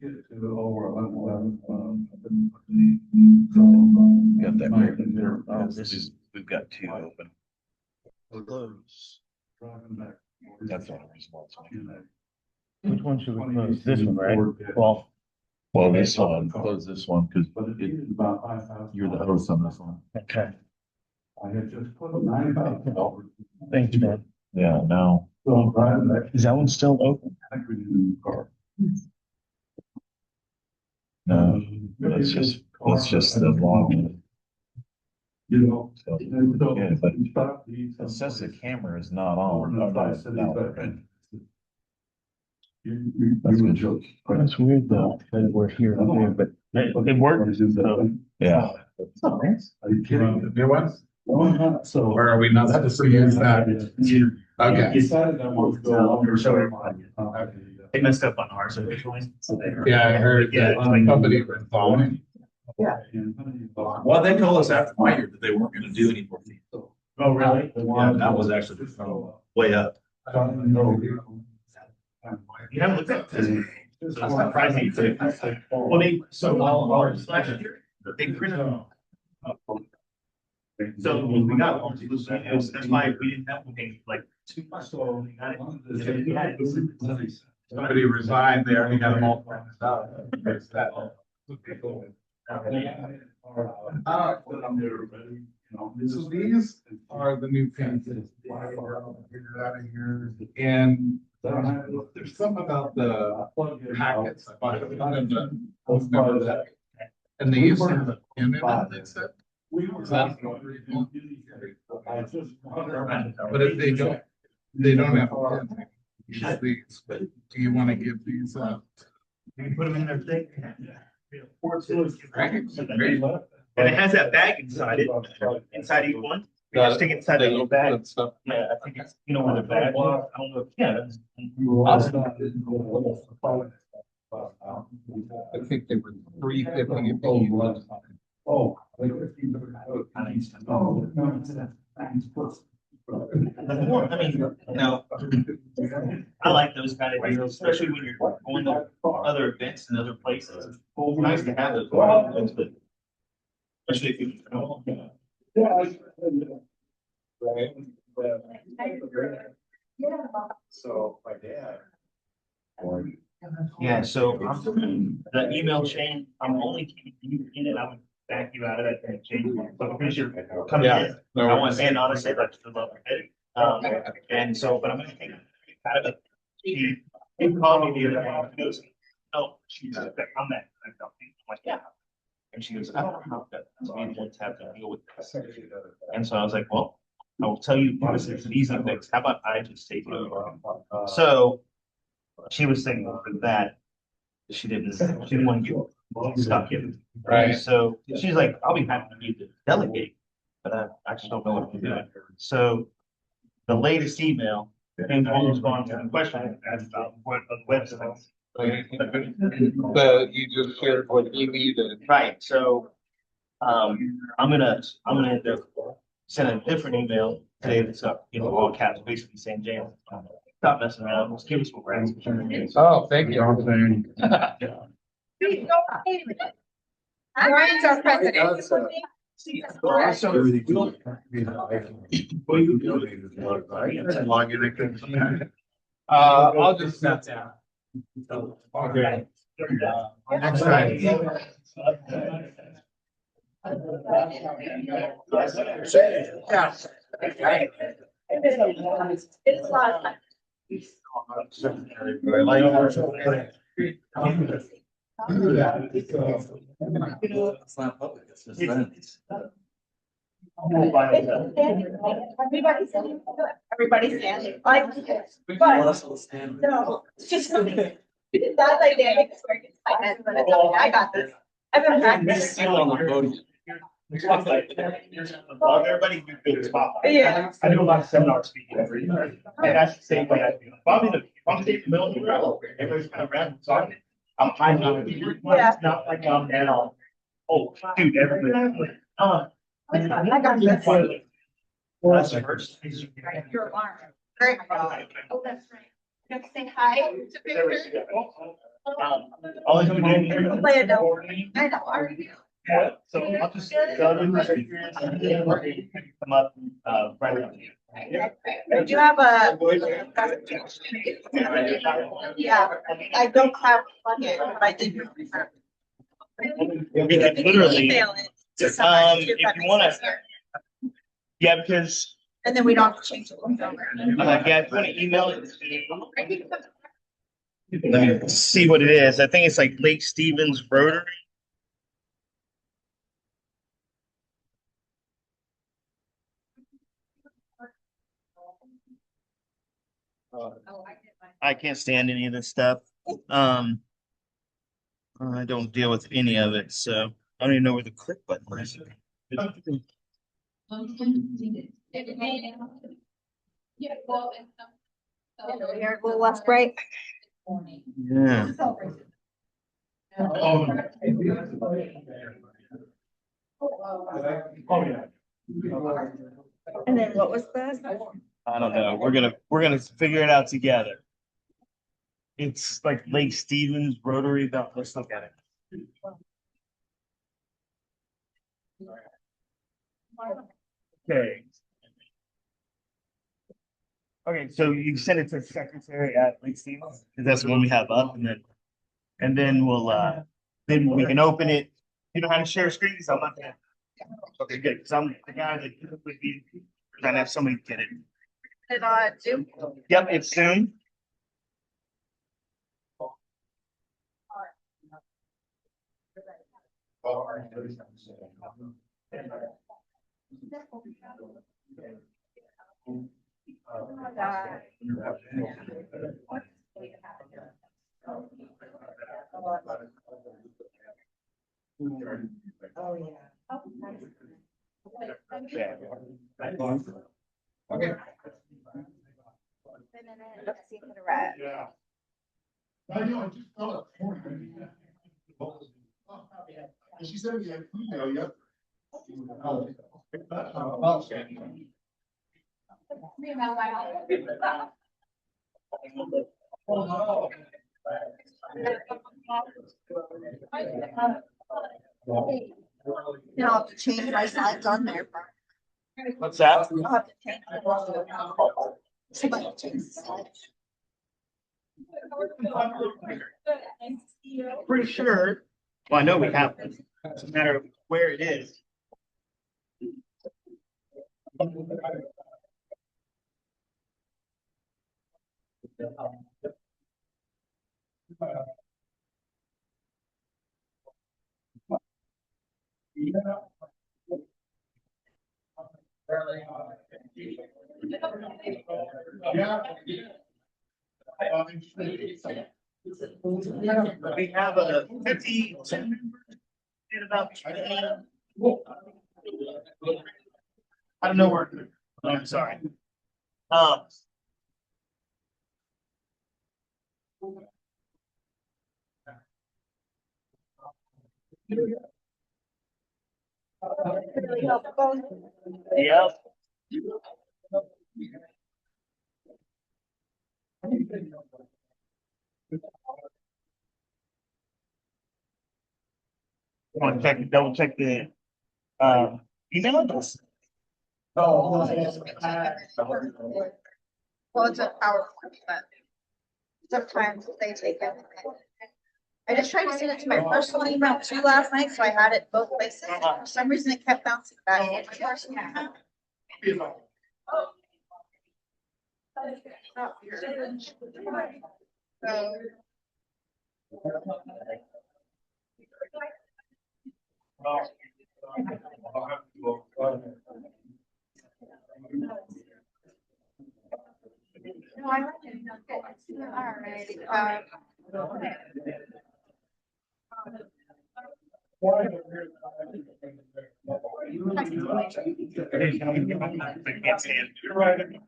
get to over 11, Got that Mike right and there. there. This is, we've got two open. Close. Driving back. That's the only reason why it's on. Which one should we close? This one, right? Well, Well, this one, close this one, because But it is about 5,000. you're the host on this one. okay. I had just put $9,000. Thanks, man. Yeah, no. So I'm driving back. Is that one still open? I think we need a new car. No, it's just the long. You know. So, And so yeah, but we stopped to eat it says the someplace. camera is not on. Oh, no, no, we're in. You That's were good. joking. That's weird though, that we're here, okay, but it worked. So. Yeah. Are you kidding? New ones? No, so. Or are we not supposed to use that? Okay. Decided I wanted to go longer. They messed up on ours originally. So they were- Yeah, I heard that somebody was following. Well, they told us after my year that they weren't gonna do any more fees. Oh, really? Yeah, that was actually way up. You haven't looked at this. So it's surprising too. Well, so ours last year, they printed them. So when we got one, that's why we didn't have to pay like 2 months. So we got it. We had it. Somebody resigned, they already got them all. Fixed that. So these are the new pins. Figured out of here. And there's something about the packets. And they used to have a pin in it, they said. Is that original? But if they don't have a pin, use these, but do you want to give these up? You can put them in their thing. Right? And it has that bag inside it, inside each one. You just stick it inside that little bag. Yeah, I think it's, you know, where the bag was. I don't know. Yeah. I think they were $3.50 a piece. Oh. I mean, no. I like those kind of deals, especially when you're going to other events and other places. It's nice to have those. But especially if you. So my dad. Yeah, so the email chain, I'm only keeping you in it. I would back you out of that and change it. But because you're coming in, I want to, and honestly, I'd like to love it. And so, but I'm gonna take it out of it. He called me the other day. He goes, "No, she's I'm that." I'm like, "Yeah." And she goes, "I don't know how that we want to have to deal with this." And so I was like, "Well, I will tell you honestly, it's an easy fix. How about I just take it over?" So she was thinking that she didn't want to get stuck in. Right. So she's like, "I'll be happy for you to delegate, but I just don't know what to do." So the latest email, and we'll respond to the question asked about what on the website. But you just shared what you needed. Right, so I'm gonna send a different email today that's up, you know, all caps, basically saying, James, stop messing around, just give us what we're asking. Oh, thank you. Brian's our president. I'll just step down. Okay. Next time. Yes. It's a lot of fun. It's not public, it's just friends. Everybody's standing. Everybody's standing. But, Russell Stanley. no, it's just something. That's like the idea, where it gets my head, but it's okay, I got this. I've been practicing. Still on the podium. Everybody do big spot. Yeah. I do a lot of seminar speaking every year. And that's the same way I feel. If I'm in the middle of the road, everybody's kind of random talking. I'm hiding out. It's not like I'm now. Oh, dude, everybody. I got this. That's the first. Your alarm. Very good. Oh, that's right. You have to say hi to picture. I'll let you know. Play a note. I know, already. Yeah, so I'll just go to the speakers and then come up, right around you. Do you have a? Yeah, I don't have one yet, but I did. We could literally, Email it to somebody, see if that you makes wanna- sense here. yeah, because, And then we don't have to change the look over. yeah, if you wanna email it. Let me see what it is. I think it's like Lake Stevens Rotary. I can't stand any of this stuff. I don't deal with any of it, so I don't even know where the click button is. Here, a little less bright. Yeah. Oh, yeah. And then what was this? I don't know. We're gonna figure it out together. It's like Lake Stevens Rotary. Let's look at it. Okay. Okay, so you send it to the secretary at Lake Stevens, because that's the one we have up, and then we'll then we can open it. You know how to share screens? I'm not gonna. Okay, good. Because I'm the guy that would be trying to have somebody get it. Zoom. Yep, it's soon. Yeah. Okay. Yeah. I know, I just saw it. this morning. And she sent me an email yesterday. Now I'll have to change my slides on there. What's that? I'll have to change. Somebody change the slides. Pretty sure. Well, I know we have it. It's a matter of where it is. Yeah. We have a 50 in about. I don't know where. I'm sorry. Really helpful. Yep. Want to check, double check the email address? Well, it's a PowerPoint, but sometimes they take it. I just tried to send it to my personal email too last night, so I had it both places. For some reason, it kept bouncing back. to my personal email. So, no, I like it. All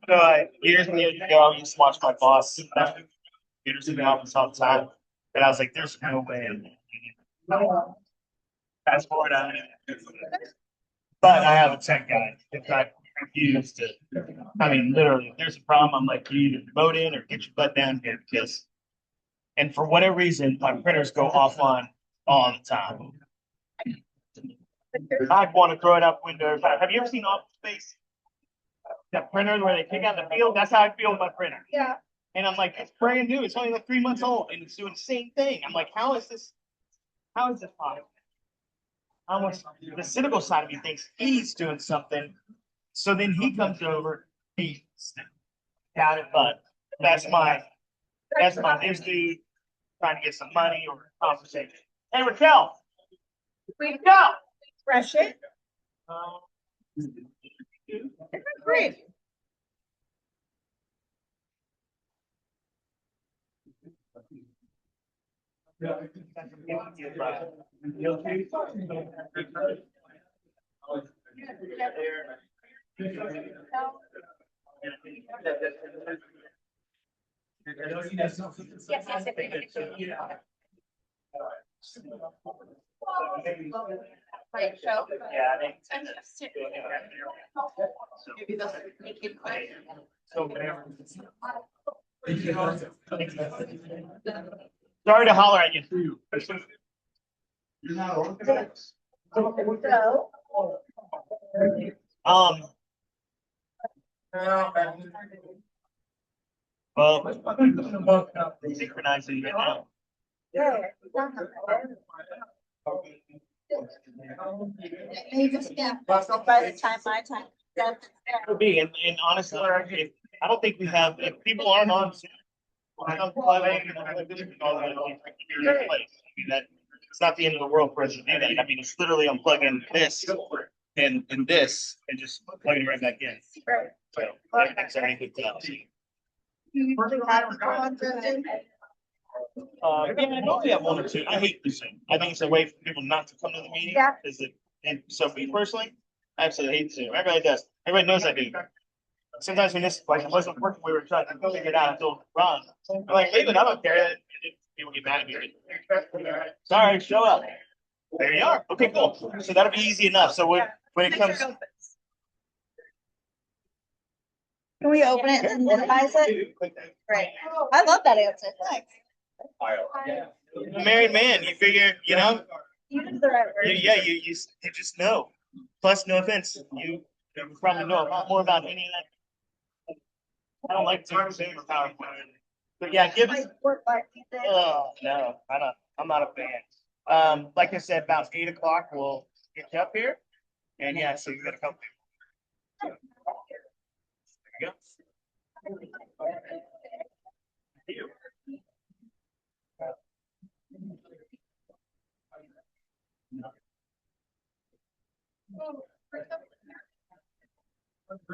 right. Years and years ago, I used to watch my boss computers in the office all the time, and I was like, "There's no way." Fast forward on it, but I have a tech guy. If I refuse to, I mean, literally, if there's a problem, I'm like, you either vote in or get your butt down here because And for whatever reason, my printers go offline all the time. I'd want to throw it out windows. Have you ever seen Office Space? That printer where they kick out the field? That's how I feel with my printer. Yeah. And I'm like, it's brand new. It's only like 3 months old and it's doing the same thing. I'm like, how is this possible? Almost the cynical side of me thinks he's doing something. So then he comes over, he's got it, but that's my news dude trying to get some money or conversation. Hey, Raquel. We go. Fresh it. Great. Right, so. Yeah, I think. Maybe they'll make it quick. So. Sorry to holler at you. You're not on. So. Well, synchronizing right now. Yeah. Maybe just, yeah, by the time my time. Could be, and honestly, if, I don't think we have, if people aren't on. I'm plugging, you know, like this is all that I mean, that it's not the end of the world for us to do that. I mean, it's literally unplugging this and this and just plugging it right back in. Right. So that makes everything good. Yeah, I know we have 1 or 2. I hate this thing. I think it's a way for people not to come to the meeting. Yeah. And so me personally, I absolutely hate Zoom. Everybody does. Everybody knows I do. Sometimes when this, like, it wasn't working, we were trying to figure it out until Ron. I'm like, David, I don't care. People get mad at me. Sorry, show up. There you are. Okay, cool. So that'll be easy enough. So when it comes. Can we open it and minimize it? Right. I love that answer. Thanks. A married man, you figure, you know, You did the right word. you just know. Plus, no offense, you probably know a lot more about any of that. I don't like to Zoom or PowerPoint. But yeah, give us. Oh, no, I'm not a fan. Like I said, about 8 o'clock, we'll get you up here. And yeah, so you got a couple. There you go.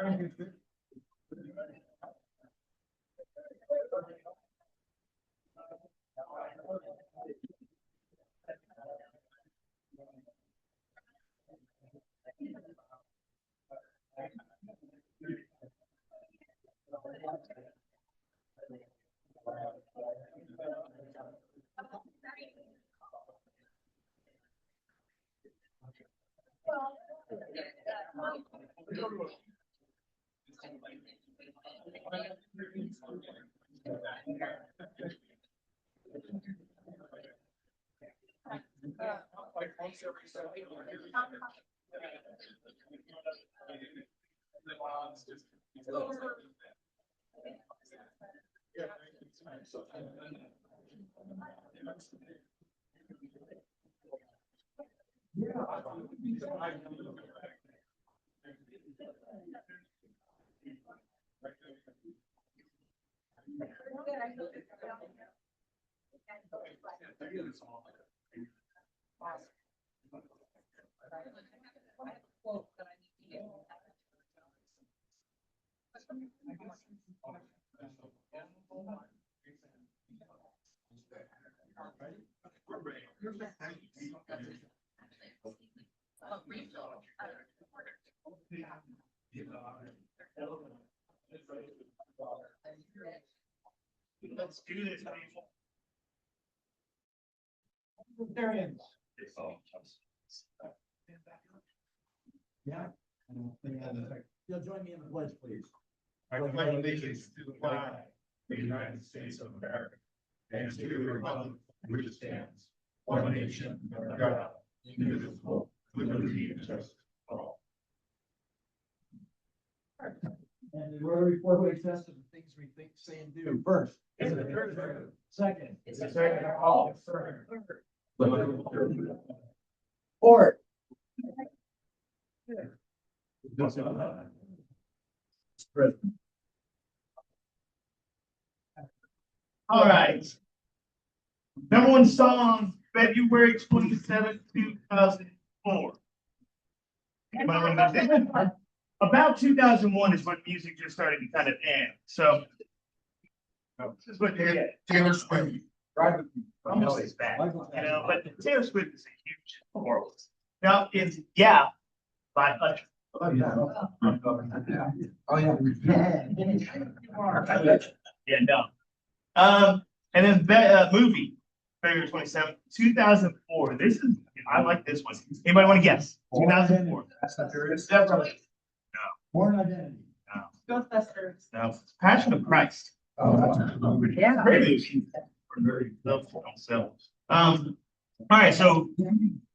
Thank you. Let's do this, people. Yeah. You'll join me in the pledge, please. I pledge allegiance to the flag of the United States of America and to the republic which stands, one nation, under God, indivisible, with liberty and justice for all. And the Rotary four-way test of the things we think, say, and do. First. Is it true? Second. It's a second call. Fourth. All right. Number one song, February 27th, 2004. Anybody want to know that? About 2001 is when music just started to kind of end. So this is what Taylor Swift. almost back, but Taylor Swift is a huge world. Now it's Yeah by Usher. Oh, yeah. Oh, yeah. Yeah, no. And then movie, February 27th, 2004. This is, I like this one. Anybody want to guess? 2004. Definitely. Born Identity. Ghostbusters. No. Passion of Christ. Yeah. Really? Very helpful themselves. All right, so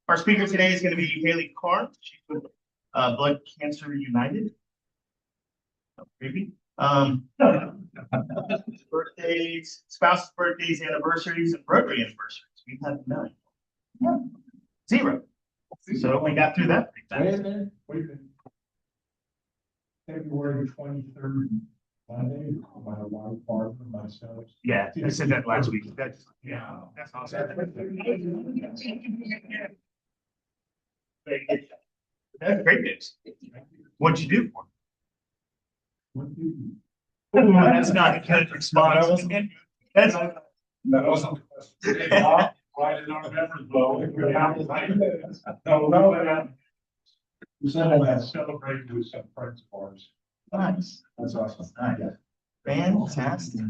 our speaker today is going to be Haley Carr. She's with Blood Cancer United. Maybe. Birthdays, spouses' birthdays, anniversaries, and Rotary anniversaries. We have none. 0. So we got through that pretty fast. Wait a minute. February 23rd, Monday, my wife, Barbara, myself. Yeah, I said that last week. That's awesome. That's great news. What'd you do for him? Ooh, that's not a good response. That's That wasn't the question. Why did our members vote? No. We celebrated with some friends of ours. nice. That's awesome. Nice. Fantastic.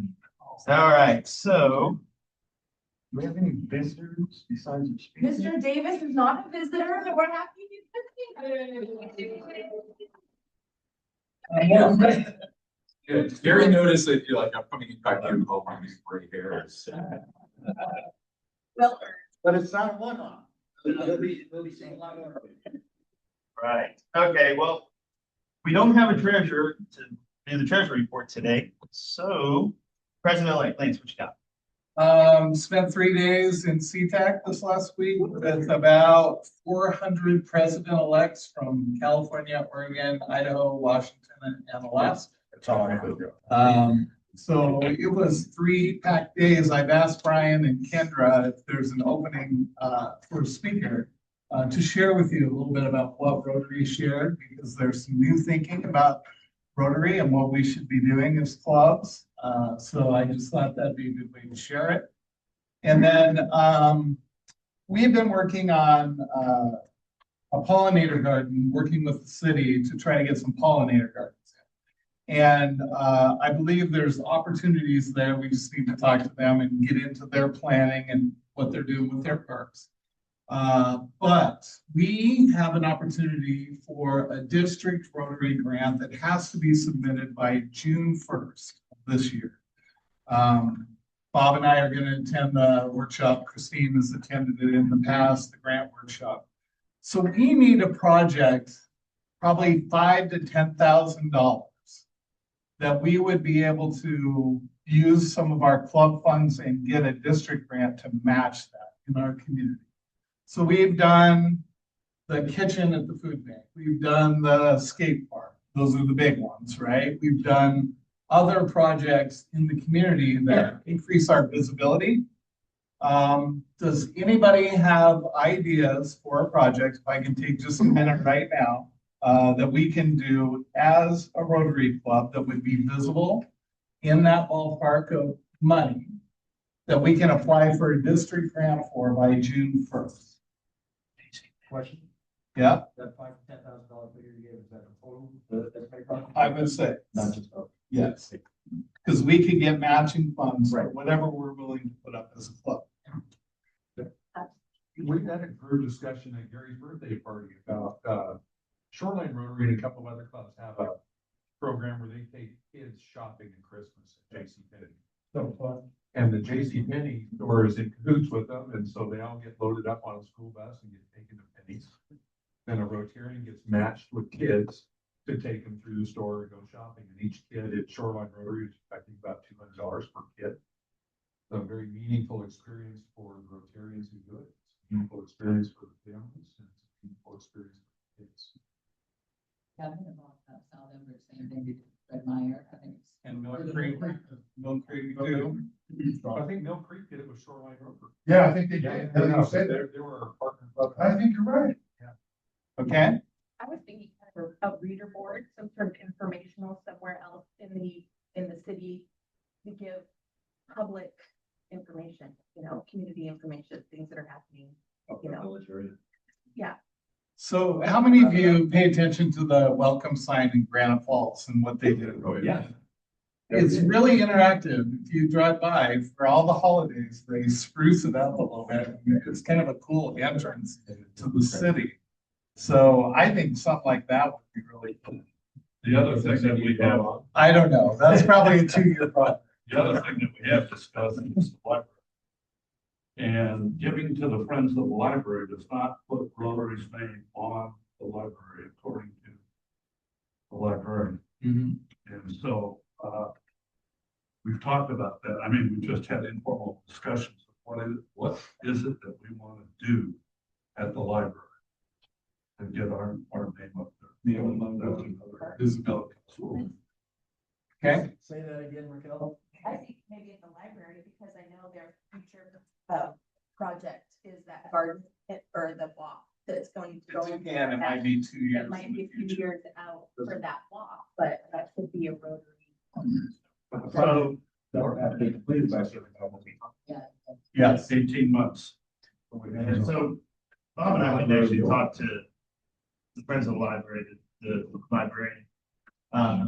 All right, so do we have any visitors besides your speaker? Mr. Davis is not a visitor, but we're happy he's visiting. Yeah, Gary noticed that you're like, I'm coming back in home on these gray hairs. Well, But it's not a one-off. They'll be saying a lot more. Right, okay, well, we don't have a treasurer to do the treasury report today, so President-elect Lance, what you got? Spent 3 days in SeaTac this last week with about 400 president-elects from California, Oregon, Idaho, Washington, and Alaska. That's all I have. So it was 3 packed days. I've asked Brian and Kendra if there's an opening for a speaker to share with you a little bit about what Rotary shared, because there's some new thinking about Rotary and what we should be doing as clubs. So I just thought that'd be a good way to share it. And then we've been working on a pollinator garden, working with the city to try to get some pollinator gardens. And I believe there's opportunities there. We just need to talk to them and get into their planning and what they're doing with their parks. But we have an opportunity for a district Rotary grant that has to be submitted by June 1st of this year. Bob and I are going to attend the workshop. Christine has attended it in the past, the grant workshop. So we need a project, probably $5,000 to $10,000, that we would be able to use some of our club funds and get a district grant to match that in our community. So we've done the kitchen at the food bank. We've done the skate park. Those are the big ones, right? We've done other projects in the community that increase our visibility. Does anybody have ideas for a project, if I can take just a minute right now, that we can do as a Rotary Club that would be visible in that ballpark of money that we can apply for a district grant for by June 1st? Question? Yeah, That $5,000 to $10,000 figure you gave, is that a total? I would say, Not just. yes, because we could get matching funds for whatever we're willing to put up as a club. We had a group discussion at Gary's birthday party about, Shoreline Rotary and a couple of other clubs have a program where they take kids shopping at Christmas at JCPenney. And the JCPenney store is in cahoots with them, and so they all get loaded up on a school bus and get taken to Penny's. Then a Rotarian gets matched with kids to take them through the store and go shopping, and each kid at Shoreline Rotary is expecting about $200 per kid. So a very meaningful experience for the Rotarians who do it, it's a meaningful experience for the families, and it's a meaningful experience for the kids. Kevin about South Denver, same thing, Fred Meyer, I think. And Mill Creek too. I think Mill Creek did it with Shoreline Rotary. Yeah, I think they Yeah, did. they You said that. they were our partner club. I think you're right. Okay, I was thinking kind of a reader board, some sort of informational somewhere else in the city to give public information, community information, things that are happening, Yeah. so how many of you pay attention to the welcome sign in Granite Falls and what they do? Oh, yeah. It's really interactive. If you drive by for all the holidays, they spruce it up a little bit. It's kind of a cool entrance to the city. So I think something like that would be really cool. The other thing that we have, I don't know. That's probably a 2-year project. the other thing that we have discussed is the library. And giving to the Friends of the Library does not put Rotary's name on the library according to the librarian. And so, we've talked about that. I mean, we just had informal discussions of what is it that we want to do at the library and get our name up there. Visibility. Okay, Say that again, Raquel. I think maybe in the library, because I know their future, project is that garden or the walk that's going to go. again, it might be 2 years. It might in be the a few future. years out for that walk, but that could be a Rotary. So, Don't have to be completed by. Yes. 18 months. and so Bob and I went and actually talked to the Friends of the Library, the librarian.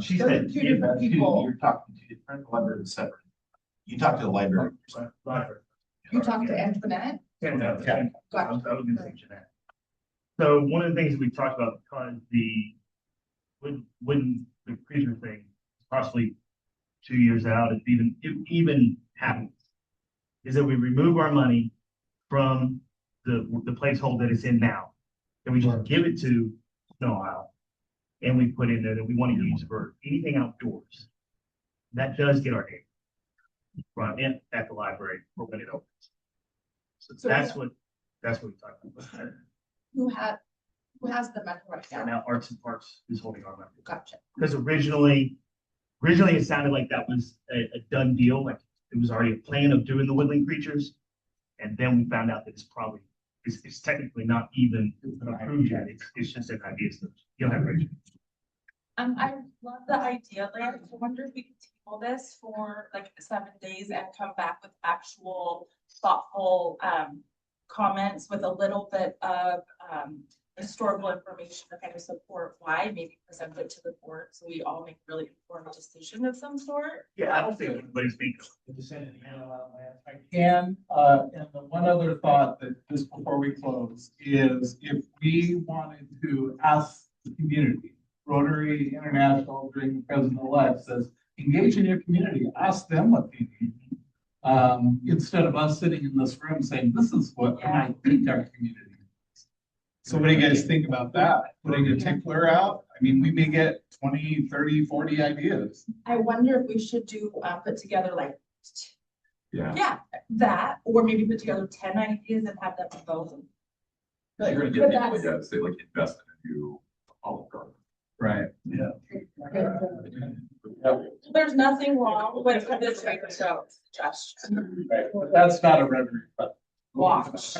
She said. Two different people. You're talking to different libraries separate. You talked to the library. Library. You talked to Antoinette? Yeah. Gotcha. I was gonna say Jeanette. So one of the things that we talked about, because when the creature thing, possibly 2 years out, if even happens, is that we remove our money from the placeholder that it's in now. And we just give it to Snow Isle. And we put in there that we want to use for anything outdoors. That does get our name right in at the library for when it opens. So that's what we talked about. Who has the money right And now? now Arts and Parks is holding our money. Gotcha. Because originally it sounded like that was a done deal, like it was already a plan of doing the woodland creatures. And then we found out that it's technically not even approved yet. It's just an idea. So you'll have Rachel. I love the idea, Larry. I wonder if we could table this for like 7 days and come back with actual thoughtful comments with a little bit of historical information to kind of support why, maybe present it to the board so we all make really informed decision of some sort. Yeah, I don't think anybody's being. Just send an email out, man. I can, and the one other thought that just before we close is if we wanted to ask the community, Rotary International during the president-elect says, engage in your community, ask them what they need. Instead of us sitting in this room saying, this is what I think our community needs. So what do you guys think about that? Putting a tickler out? I mean, we may get 20, 30, 40 ideas. I wonder if we should do, put together like, Yeah. that, or maybe put together 10 ideas and have them vote. You're gonna But get people that's- that say like invest in a new Olive Garden. Right. Yeah. There's nothing wrong with the Trader Joe's suggestion. Right. But that's not a Rotary. Watch.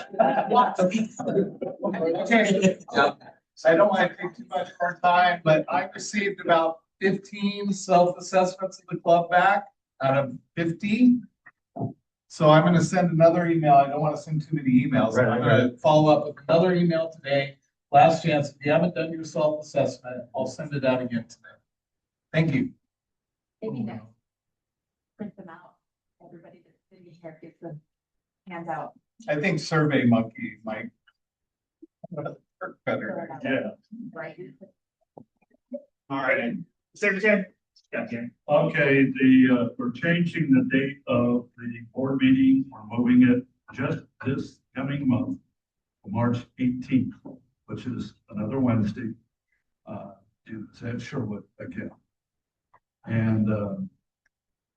Watch. Okay. I don't want to take too much of our time, but I received about 15 self-assessments of the club back out of 50. So I'm going to send another email. I don't want to send too many emails. I'm going to follow up with another email today. Last chance. If you haven't done your self-assessment, I'll send it out again today. Thank you. Maybe next, print them out. Everybody that's sitting here gets them hands out. I think Survey Monkey might work better. Yeah. Right. All right. Secretary. Gotcha. Okay, we're changing the date of the board meeting. We're moving it just this coming month, March 18th, which is another Wednesday. It's at Sherwood again. And,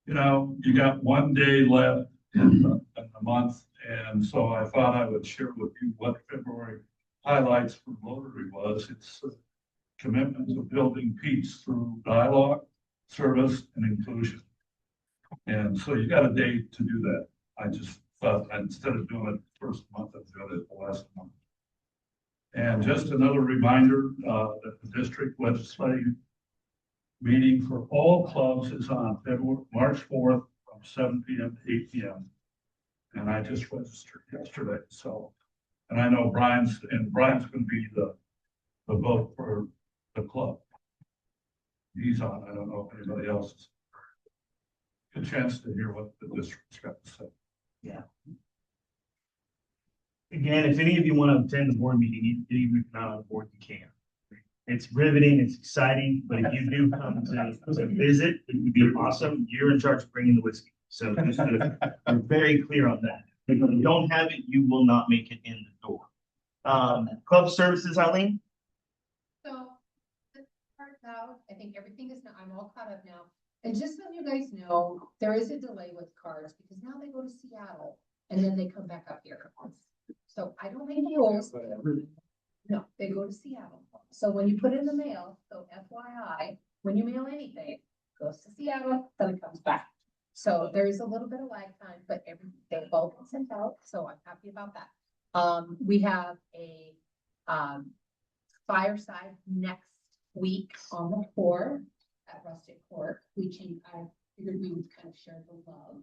you got one day left in the month. And so I thought I would share with you what February highlights for Rotary was. It's commitment to building peace through dialogue, service, and inclusion. And so you got a day to do that. I just thought instead of doing it the first month, I'd do it the last month. And just another reminder that the district legislative meeting for all clubs is on March 4th from 7 p.m. to 8 p.m. And I just registered yesterday. So, and I know Brian's going to be the vote for the club. He's on. I don't know if anybody else is. Good chance to hear what the district's got to say. Yeah. Again, if any of you want to attend the board meeting, even if not on the board, you can. It's riveting, it's exciting, but if you do come to visit, it would be awesome. You're in charge of bringing the whiskey. So just we're very clear on that. If you don't have it, you will not make it in the door. Club services, Eileen? So, this part's out, I think everything is now, I'm all caught up now. And just so you guys know, there is a delay with cards because now they go to Seattle and then they come back up here. So I don't make rules. No, they go to Seattle. So when you put it in the mail, so FYI, when you mail anything, it goes to Seattle, then it comes back. So there is a little bit of lag time, but they've both been sent out, so I'm happy about that. We have a fireside next week on the 4th at Rustic Court. I figured we would kind of share the love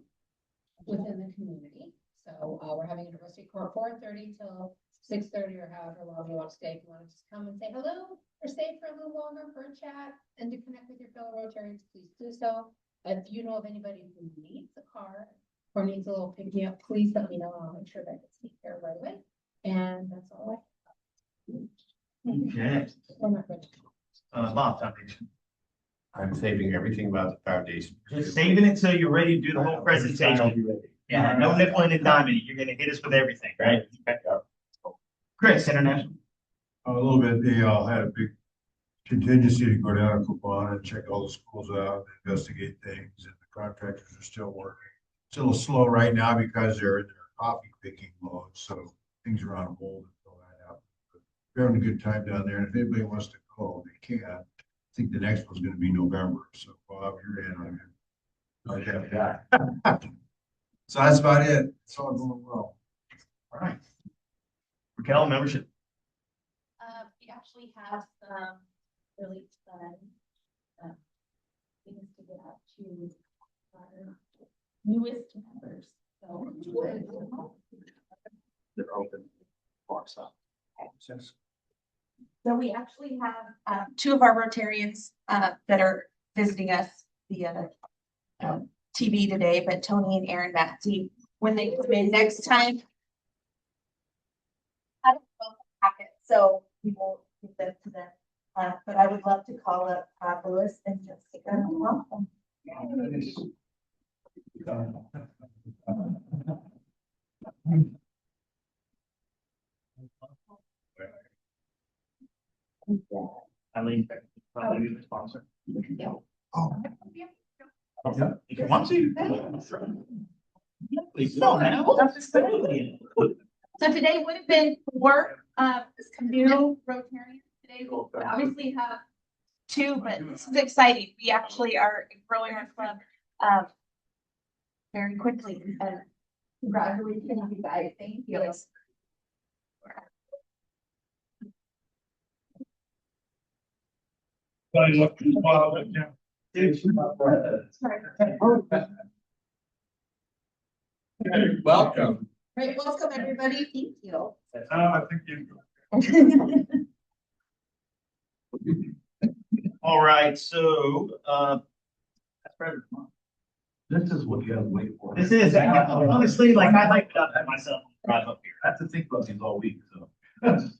within the community. So we're having it at Rustic Court 4:30 till 6:30 or however long you want to stay. If you want to just come and say hello or stay for a little longer for a chat and to connect with your fellow Rotarians, please do so. If you know of anybody who needs a car or needs a little pick me up, please let me know. I'll make sure that gets taken care of right away. And that's all Okay. Bob Foundation. I'm saving everything about the foundation. Just saving it so you're ready to do the whole presentation. Yeah, no nickel and diamond. You're gonna hit us with everything, right? Chris, International. A little bit, they all had a big contingency to go down to Coupon and check all the schools out, investigate things, and the contractors are still working. It's a little slow right now because they're in their coffee picking mode, so things are on hold until that happens. But we're having a good time down there, and if anybody wants to call, they can. I think the next one's gonna be November, so Bob, you're in on it. Okay, yeah. So that's about it. It's all going well. All right. Raquel, membership. We actually have some really fun things to get out to our newest members. So They're open. So we actually have two of our Rotarians that are visiting us via TV today, but Tony and Aaron Matsey, when they come in next time, I don't know packet, so we will give them to them. But I would love to call up Lewis and Jessica. Welcome. Eileen, probably be the sponsor. Yeah. If you want to. Please don't now. So today would have been work, new Rotarians today. We'll obviously have two, but this is exciting. We actually are growing our club very quickly. And congratulations, you guys. Thank you. Welcome. Right, welcome everybody. Thank you. I think you. All right, so, This is what you gotta wait for. this is, honestly, like, I like it myself, drive up here. I have to think about these all week, so.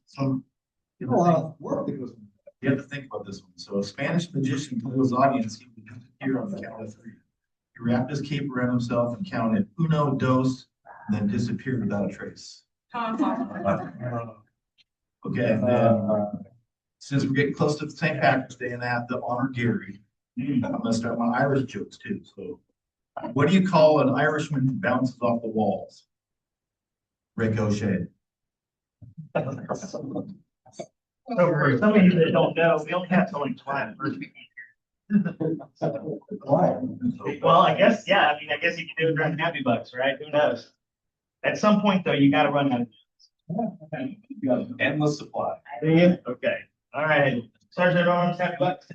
So. A lot of work that goes into You have to think about this one. So a Spanish magician told his audience he would disappear on the count of three. He wrapped his cape around himself and counted uno, dos, and then disappeared without a trace. Okay, and then, since we're getting close to St. Patrick's Day and I have to honor Gary, I'm gonna start my Irish jokes too. So what do you call an Irishman who bounces off the walls? Ricochet. So for some of you that don't know, we only have till like 5 first week. Why? Well, I guess, yeah, I mean, I guess you can do it during Happy Bucks, right? Who knows? At some point, though, you gotta run out of. Endless supply. Do you? Okay, all right. Sergeant Arms, Happy Bucks.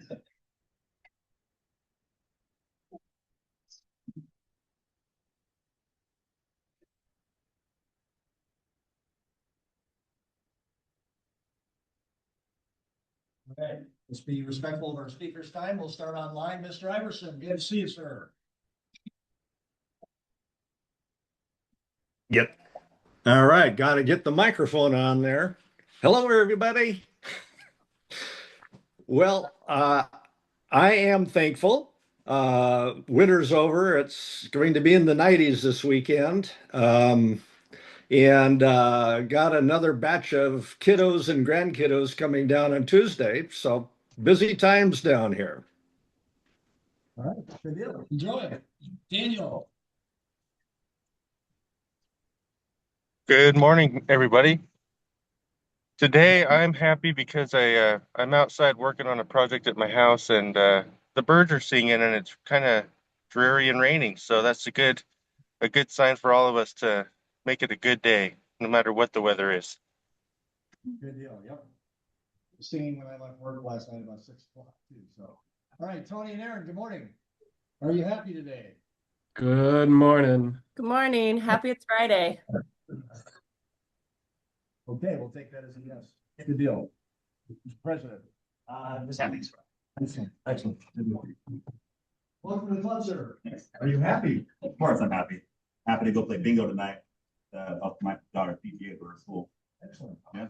Okay, let's be respectful of our speaker's time. We'll start online. Mr. Iverson, good to see you, sir. Yep. All right, got to get the microphone on there. Hello, everybody. Well, I am thankful. Winter's over. It's going to be in the 90s this weekend. And got another batch of kiddos and grandkiddos coming down on Tuesday. So busy times down here. All right, good deal. Enjoy it. Daniel. Good morning, everybody. Today I'm happy because I'm outside working on a project at my house and the birds are singing and it's kind of dreary and raining. So that's a good sign for all of us to make it a good day, no matter what the weather is. Good deal. Yep. Singing when I left work last night about 6 o'clock too. So, all right, Tony and Aaron, good morning. Are you happy today? Good morning. Good morning. Happy it's Friday. Okay, we'll take that as a yes. Good deal. Mr. President. Just happy it's Friday. Excellent. Excellent. Good deal. Welcome to the club, sir. Are you happy? Of course I'm happy. Happy to go play bingo tonight. Up my daughter's PTA for her school. Excellent. Yeah.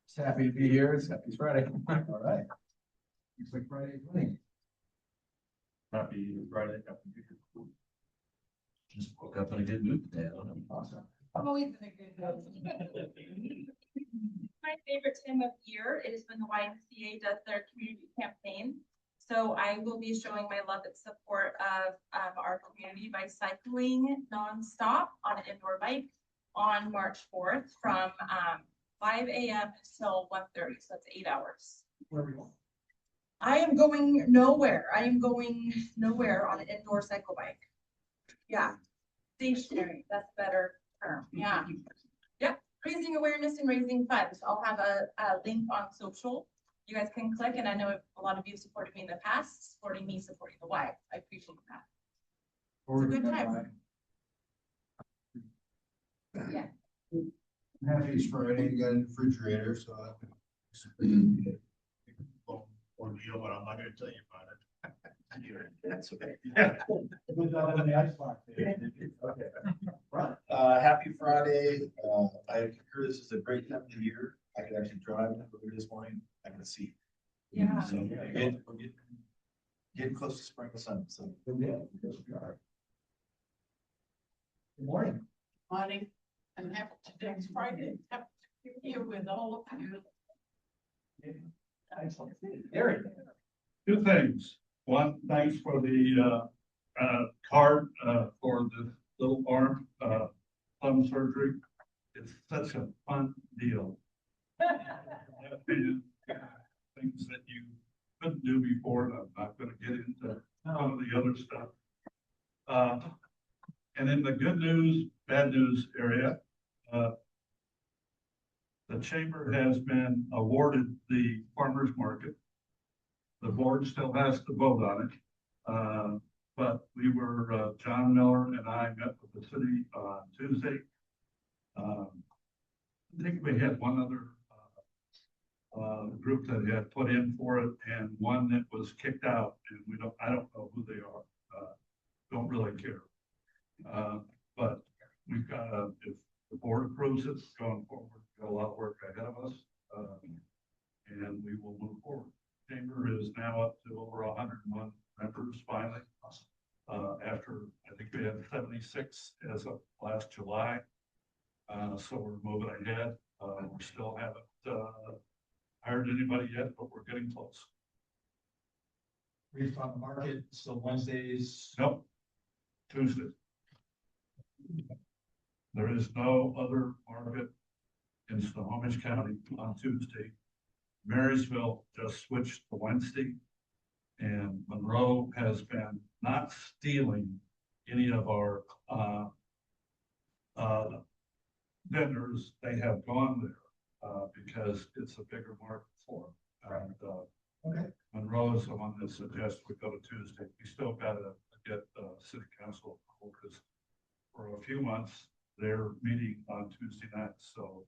Just happy to be here. It's happy it's Friday. All right. Looks like Friday's winning. Happy Friday. Just woke up in a good mood today. Awesome. I'm always in a good mood. My favorite time of year is when the YMCA does their community campaign. So I will be showing my love and support of our community by cycling nonstop on an indoor bike on March 4th from 5 a.m. until 1:30. So that's 8 hours. Where are we going? I am going nowhere. I am going nowhere on an indoor cycle bike. Yeah. Stationary. That's a better term. Yeah. Yep. Raising awareness and raising funds. I'll have a link on social. You guys can click, and I know a lot of you supported me in the past, supporting me, supporting the Y. I appreciate that. It's a good time. Yeah. Happy it's Friday, you got a refrigerator, so. Ordeal, but I'm not gonna tell you about it. That's okay. Good job on the icebox. Okay. Right. Happy Friday. I hear this is a great time of the year. I could actually drive over this morning. I can see. Yeah. So we're getting close to spring and sun. So. Good morning. Morning, and happy today's Friday. Happy to be here with all of you. Excellent. Gary. Two things. One, thanks for the card for the little arm thumb surgery. It's such a fun deal. Things that you couldn't do before, and I'm not going to get into some of the other stuff. And in the good news, bad news area, the chamber has been awarded the farmers market. The board still has to vote on it. But we were, John Miller and I met with the city on Tuesday. I think we had one other group that had put in for it and one that was kicked out, and I don't know who they are. Don't really care. But we've got if the board approves it going forward, we've got a lot of work ahead of us. And we will finally. After, I think we had 76 as of last July. So we're moving ahead. We still haven't hired anybody yet, but we're getting close. Reef on the market, so Wednesdays. Nope, Tuesday. There is no other market in Snohomish County on Tuesday. Marysville just switched to Wednesday. And Monroe has been not stealing any of our vendors. They have gone there because it's a bigger market for them. And Monroe is the one that suggests we go to Tuesday. We still gotta get city council approval because for a few months they're meeting on Tuesday nights. So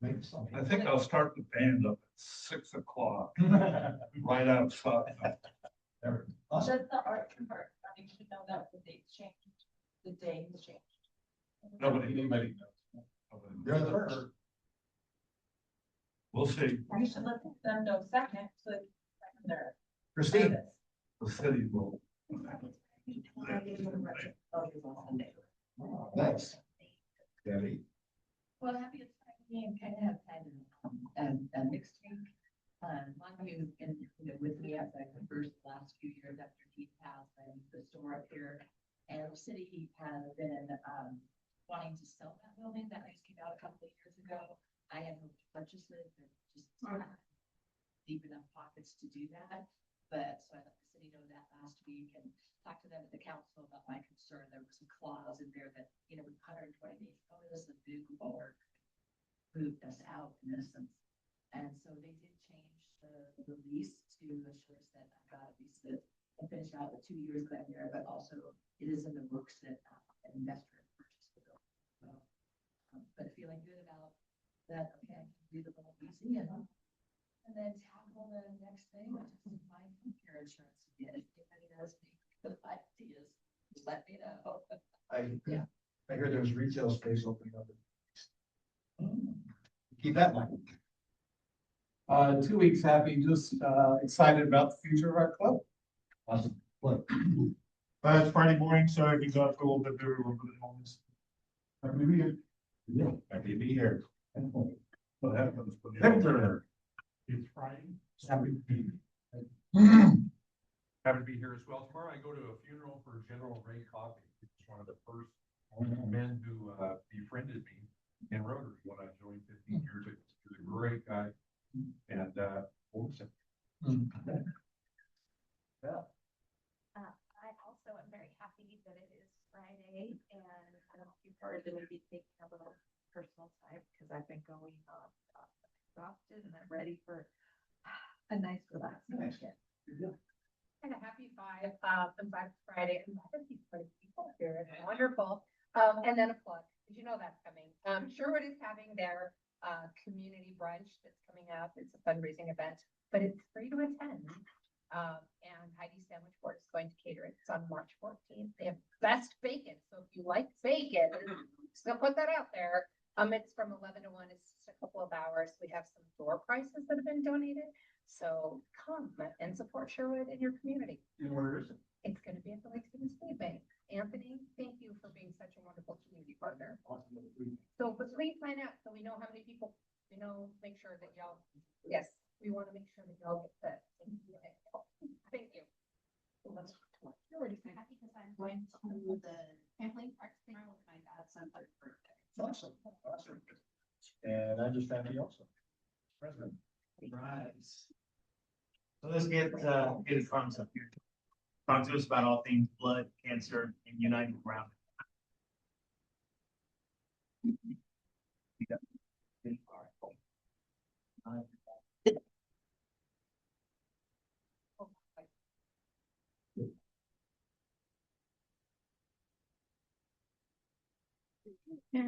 I think I'll start the band up at 6 o'clock right outside. Does the art convert? I think you know that the date's changed. The day has changed. Nobody knows. They're the first. We'll see. You should let them know second, so they're. Christine. The city will. Nice. Debbie. Well, happy it's Friday and kind of have had a mixed week. One you with me as I first last few years after Keith passed and the store up here. And the city has been wanting to sell that building that I came out a couple of years ago. I had hoped to purchase it, but just deep enough pockets to do that. But so I let the city know that last week and talked to them at the council about my concern. There was some clause in there that, with 120 days notice, the big board moved us out in essence. And so they did change the lease to assure us that I got at least and finish out the 2 years that I'm there, but also it is in the works that an investor purchased the building. So, but feeling good about that. Okay, I can do the little easy and then tackle the next thing, which is my healthcare insurance again. If anybody knows me, good ideas, just let me know. I heard there's retail space opening up. Keep that in mind. 2 weeks happy, just excited about the future of our club. Awesome. Look. It's Friday morning, so I can go for a little bit there, a little bit of homeless. Happy to be here. Yeah, happy to be here. What happens when It's Friday. Happy to be here. Happy to be here as well. Tomorrow I go to a funeral for General Ray Coffey. He's one of the first men who befriended me in Rotary when I joined 15 years ago. He's a great guy. And awesome. Yeah. I also am very happy that it is Friday and I'm looking forward to maybe taking a little personal time because I've been going exhausted and I'm ready for a nice relaxing weekend. And a happy five, and five Friday, and I have these funny people here, it's wonderful. And then a plug, did you know that's coming? Sherwood is having their community brunch that's coming up. It's a fundraising event, but it's free to attend. And Heidi Sandwich Board is going to cater it. It's on March 14th. They have best bacon. So if you like bacon, still put that out there. It's from 11 to 1. It's just a couple of hours. We have some door prizes that have been donated. So come and support Sherwood in your community. And where is it? It's going to be at the Lake Stevens Food Bank. Anthony, thank you for being such a wonderful community partner. So, but please sign up so we know how many people, make sure that y'all, yes, we want to make sure that y'all get that. Thank you. You're already happy because I'm going to the family park tomorrow with my dad's son's birthday. Awesome. Awesome. And I'm just happy also. President. Right. So let's get it from us up here. Talk to us about all things blood, cancer, and uniting around Yeah.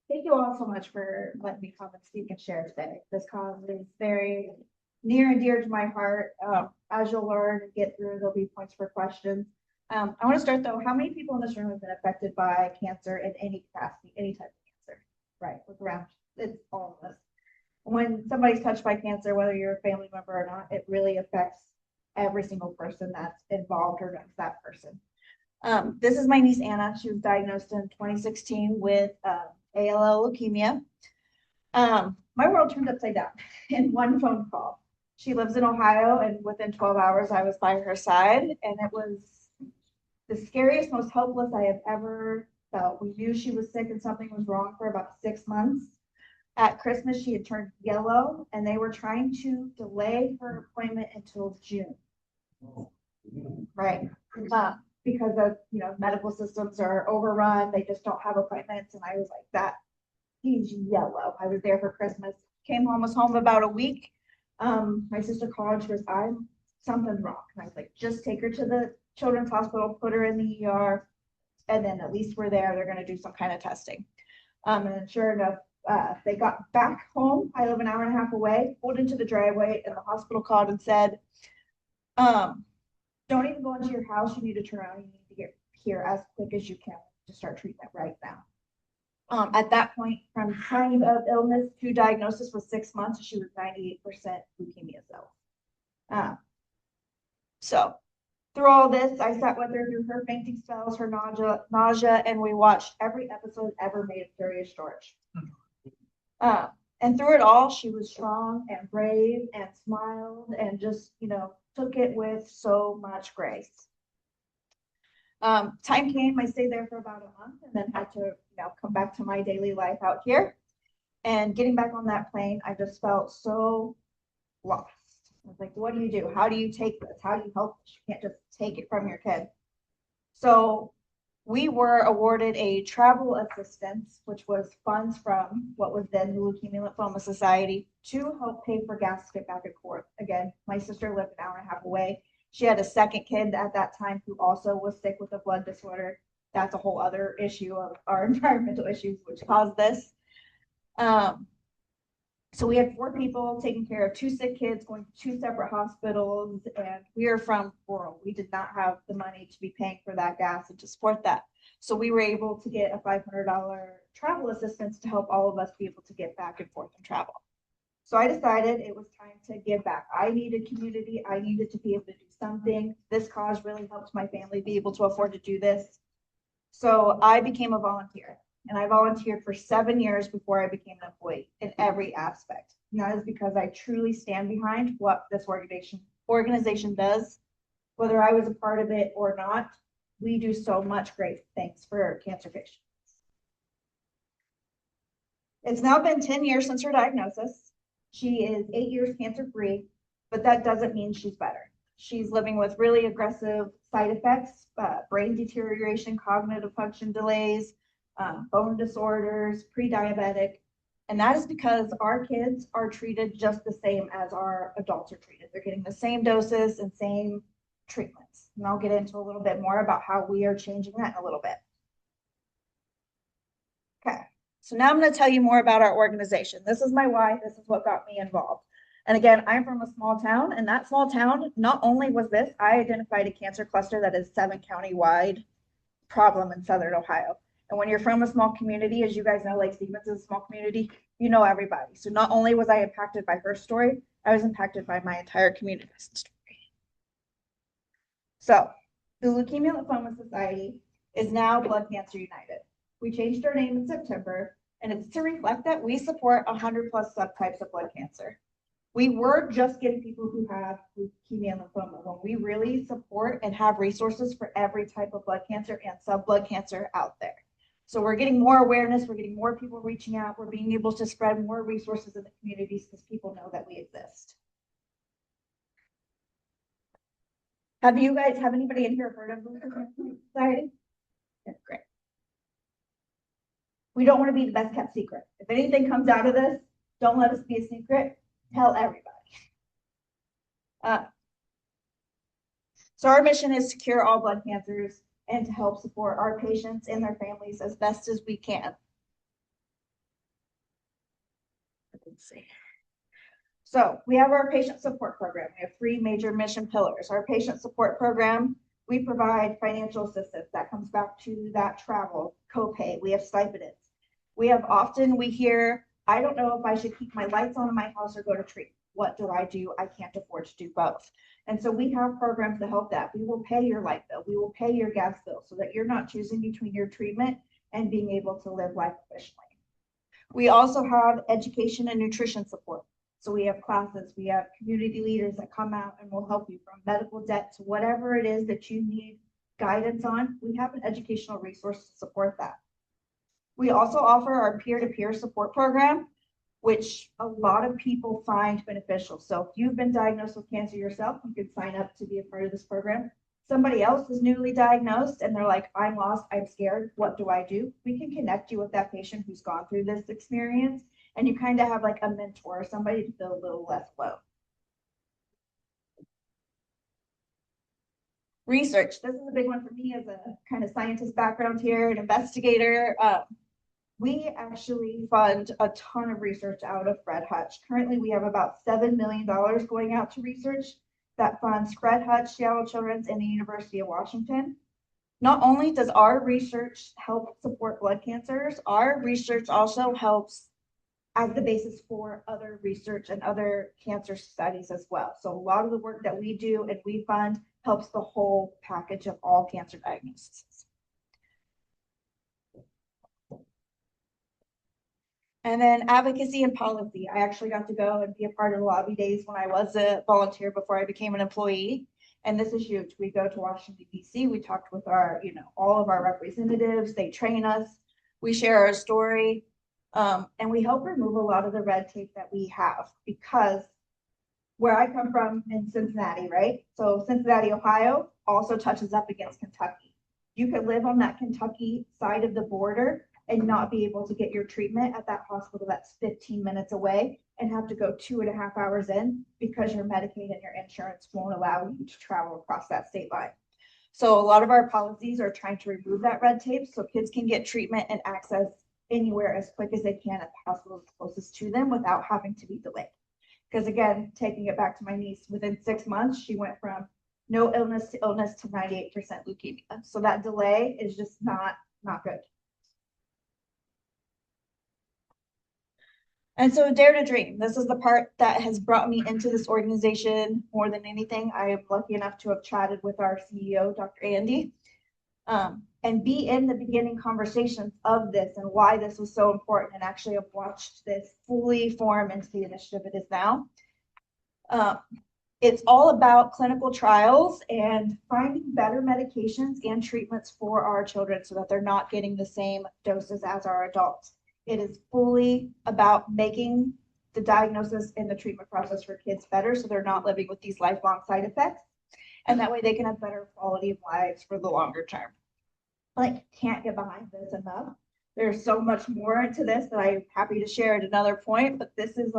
Thank you all so much for letting me come and speak and share today. This cause is very near and dear to my heart. As you'll learn and get through, there'll be points for questions. I want to start though, how many people in this room have been affected by cancer in any capacity, any type of cancer? Right, look around, it's all of us. When somebody's touched by cancer, whether you're a family member or not, it really affects every single person that's involved or knows that person. This is my niece Anna. She was diagnosed in 2016 with ALL leukemia. My world turned upside down in one phone call. She lives in Ohio, and within 12 hours, I was by her side, and it was the scariest, most helpless I have ever felt. We knew she was sick and something was wrong for about 6 months. At Christmas, she had turned yellow, and they were trying to delay her appointment until June. Right. Because of, medical systems are overrun. They just don't have appointments. And I was like, that, he's yellow. I was there for Christmas. Came home, was home about a week. My sister called, she goes, something's wrong. And I was like, just take her to the children's hospital, put her in the ER, and then at least we're there. They're going to do some kind of testing. And sure enough, they got back home. I live an hour and a half away, pulled into the driveway, and the hospital called and said, don't even go into your house. You need to turn around. You need to get here as quick as you can to start treatment right now. At that point, from time of illness to diagnosis was 6 months. She was 98% leukemia cells. So through all this, I sat with her through her fainting spells, her nausea, and we watched every episode ever made of Curious George. And through it all, she was strong and brave and smiled and just, took it with so much grace. Time came, I stayed there for about a month and then had to, come back to my daily life out here. And getting back on that plane, I just felt so lost. I was like, what do you do? How do you take this? How do you help this? You can't just take it from your kid. So we were awarded a travel assistance, which was funds from what was then the Leukemia Lymphoma Society to help pay for gas to get back and forth. Again, my sister lived an hour and a half away. She had a second kid at that time who also was sick with a blood disorder. That's a whole other issue of our environmental issues, which caused this. So we had 4 people taking care of 2 sick kids, going to 2 separate hospitals, and we are from rural. We did not have the money to be paying for that gas and to support that. So we were able to get a $500 travel assistance to help all of us be able to get back and forth and travel. So I decided it was time to give back. I needed community. I needed to be able to do something. This cause really helped my family be able to afford to do this. So I became a volunteer. And I volunteered for 7 years before I became an employee in every aspect. And that is because I truly stand behind what this organization does. Whether I was a part of it or not, we do so much great things for cancer patients. It's now been 10 years since her diagnosis. She is 8 years cancer-free, but that doesn't mean she's better. She's living with really aggressive side effects, brain deterioration, cognitive function delays, bone disorders, pre-diabetic, and that is because our kids are treated just the same as our adults are treated. They're getting the same doses and same treatments. And I'll get into a little bit more about how we are changing that in a little bit. Okay, so now I'm going to tell you more about our organization. This is my why. This is what got me involved. And again, I'm from a small town, and that small town, not only was this, I identified a cancer cluster that is 7-county wide problem in Southern Ohio. And when you're from a small community, as you guys know, Lake Stevens is a small community, you know everybody. So not only was I impacted by her story, I was impacted by my entire community story. So the Leukemia Lymphoma Society is now Blood Cancer United. We changed our name in September, and it's to reflect that we support 100+ subtypes of blood cancer. We were just getting people who have leukemia and lymphoma when we really support and have resources for every type of blood cancer and sub-blood cancer out there. So we're getting more awareness, we're getting more people reaching out, we're being able to spread more resources in the communities because people know that we exist. Have anybody in here heard of the Leukemia Society? Yeah, great. We don't want to be the best kept secret. If anything comes out of this, don't let us be a secret, tell everybody. So our mission is to cure all blood cancers and to help support our patients and their families as best as we can. let's see. So we have our patient support program. We have 3 major mission pillars. Our patient support program, we provide financial assistance that comes back to that travel copay. We have stipends. We hear, I don't know if I should keep my lights on in my house or go to treatment. What do I do? I can't afford to do both. And so we have programs to help that. We will pay your light bill. We will pay your gas bill so that you're not choosing between your treatment and being able to live life efficiently. We also have education and nutrition support. So we have classes, we have community leaders that come out and will help you from medical debt to whatever it is that you need guidance on. We have an educational resource to support that. We also offer our peer-to-peer support program, which a lot of people find beneficial. So if you've been diagnosed with cancer yourself, you can sign up to be a part of this program. Somebody else is newly diagnosed and they're like, I'm lost, I'm scared, what do I do? We can connect you with that patient who's gone through this experience, and you kind of have like a mentor, somebody to feel a little less alone. Research, this is a big one for me as a kind of scientist background here, an investigator. We actually fund a ton of research out of Fred Hutch. Currently, we have about $7 million going out to research that funds Fred Hutch, Seattle Children's, and the University of Washington. Not only does our research help support blood cancers, our research also helps as the basis for other research and other cancer studies as well. So a lot of the work that we do and we fund helps the whole package of all cancer diagnoses. And then advocacy and policy. I actually got to go and be a part of the lobby days when I was a volunteer before I became an employee. And this is huge. We go to Washington, D.C. We talked with our, all of our representatives. They train us. We share our story. And we help remove a lot of the red tape that we have, because where I come from in Cincinnati, right? So Cincinnati, Ohio also touches up against Kentucky. You could live on that Kentucky side of the border and not be able to get your treatment at that hospital that's 15 minutes away and have to go 2.5 hours in because your Medicaid and your insurance won't allow you to travel across that state line. So a lot of our policies are trying to remove that red tape so kids can get treatment and access anywhere as quick as they can at the hospital closest to them without having to be delayed. Because again, taking it back to my niece, within 6 months, she went from no illness to 98% leukemia. So that delay is just not good. And so Dare to Dream, this is the part that has brought me into this organization more than anything. I am lucky enough to have chatted with our CEO, Dr. Andy, and be in the beginning conversations of this and why this was so important, and actually have watched this fully form into the initiative it is now. It's all about clinical trials and finding better medications and treatments for our children so that they're not getting the same doses as our adults. It is fully about making the diagnosis and the treatment process for kids better so they're not living with these lifelong side effects. And that way they can have better quality of lives for the longer term. Can't get behind this enough. There's so much more to this that I'm happy to share at another point, but this is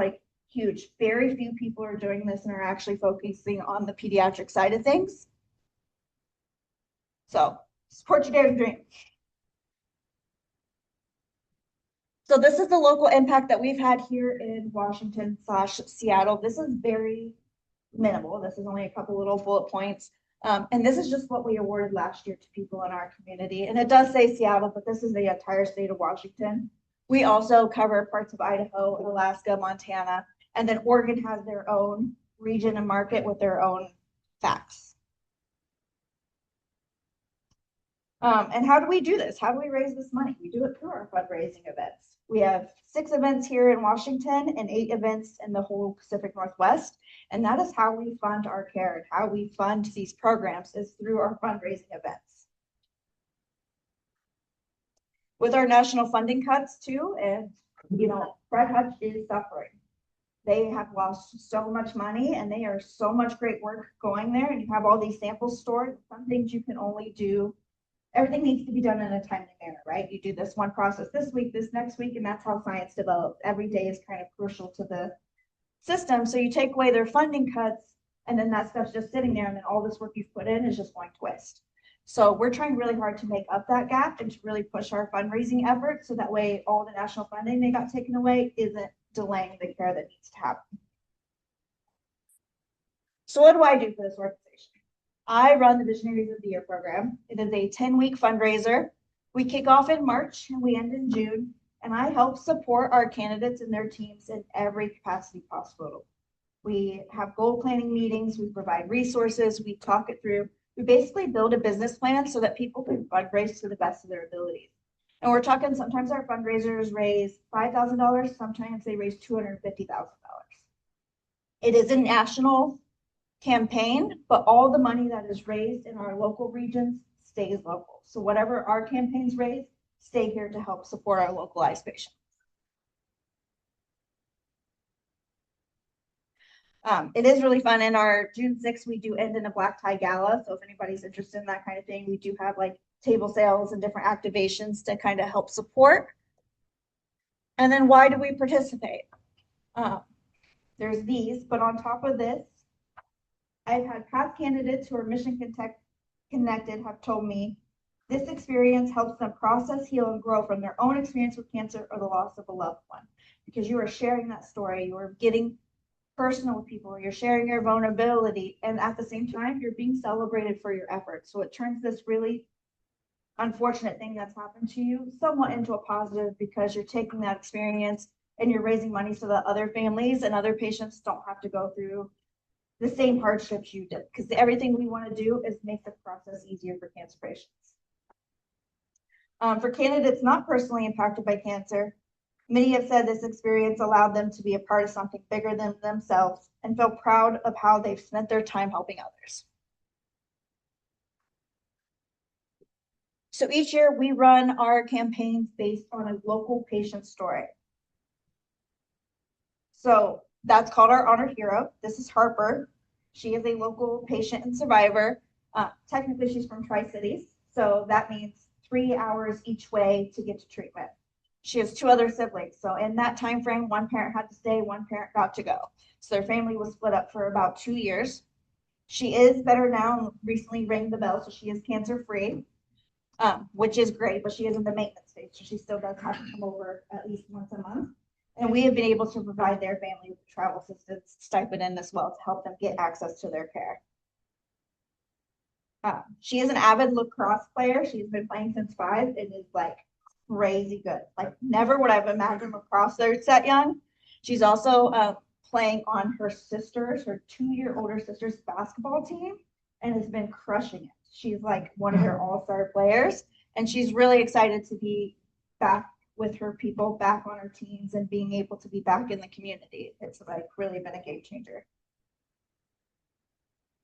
huge. Very few people are doing this and are actually focusing on the pediatric side of things. So support your Dare to Dream. So this is the local impact that we've had here in Washington/Seattle. This is very minimal. This is only a couple little bullet points. And this is just what we awarded last year to people in our community. And it does say Seattle, but this is the entire state of Washington. We also cover parts of Idaho, Alaska, Montana, and then Oregon has their own region and market with their own facts. And how do we do this? How do we raise this money? We do it through our fundraising events. We have 6 events here in Washington and 8 events in the whole Pacific Northwest. And that is how we fund our care, and how we fund these programs is through our fundraising events. With our national funding cuts too, and Fred Hutch is suffering. They have lost so much money and they are so much great work going there, and you have all these samples stored. Some things you can only do. Everything needs to be done in a timely manner, right? You do this one process this week, this next week, and that's how science develops. Every day is kind of crucial to the system. So you take away their funding cuts, and then that stuff's just sitting there, and then all this work you've put in is just going to waste. So we're trying really hard to make up that gap and to really push our fundraising efforts so that way all the national funding they got taken away isn't delaying the care that needs to happen. So what do I do for this organization? I run the Visionaries of the Year program. It is a 10-week fundraiser. We kick off in March and we end in June, and I help support our candidates and their teams in every capacity possible. We have goal planning meetings, we provide resources, we talk it through. We basically build a business plan so that people can fundraise to the best of their abilities. And we're talking, sometimes our fundraisers raise $5,000, sometimes they raise $250,000. It is a national campaign, but all the money that is raised in our local regions stays local. So whatever our campaigns raise, stay here to help support our localized patients. It is really fun. In our June 6th, we do end in a black tie gala. So if anybody's interested in that kind of thing, we do have like table sales and different activations to kind of help support. And then why do we participate? There's these, but on top of this, I've had past candidates who are mission connected have told me this experience helps them process, heal, and grow from their own experience with cancer or the loss of a loved one. Because you are sharing that story, you are getting personal with people, you're sharing your vulnerability, and at the same time, you're being celebrated for your efforts. So it turns this really unfortunate thing that's happened to you somewhat into a positive, because you're taking that experience and you're raising money so that other families and other patients don't have to go through the same hardships you did. Because everything we want to do is make the process easier for cancer patients. For candidates not personally impacted by cancer, many have said this experience allowed them to be a part of something bigger than themselves and feel proud of how they've spent their time helping others. So each year we run our campaigns based on a local patient story. So that's called our Honored Hero. This is Harper. She is a local patient and survivor. Technically, she's from Tri-Cities, so that means 3 hours each way to get to treatment. She has 2 other siblings. So in that time frame, one parent had to stay, one parent got to go. So their family was split up for about 2 years. She is better now and recently rang the bell, so she is cancer-free, which is great, but she is in the maintenance phase, so she still does have to come over at least once a month. And we have been able to provide their family with travel assistance stipend in as well to help them get access to their care. She is an avid lacrosse player. She's been playing since 5 and is like crazy good. Like never would I've imagined lacrosse there that young. She's also playing on her 2-year older sister's basketball team and has been crushing it. She's like one of their all-star players, and she's really excited to be back with her people, back on her teams, and being able to be back in the community. It's like really been a game changer.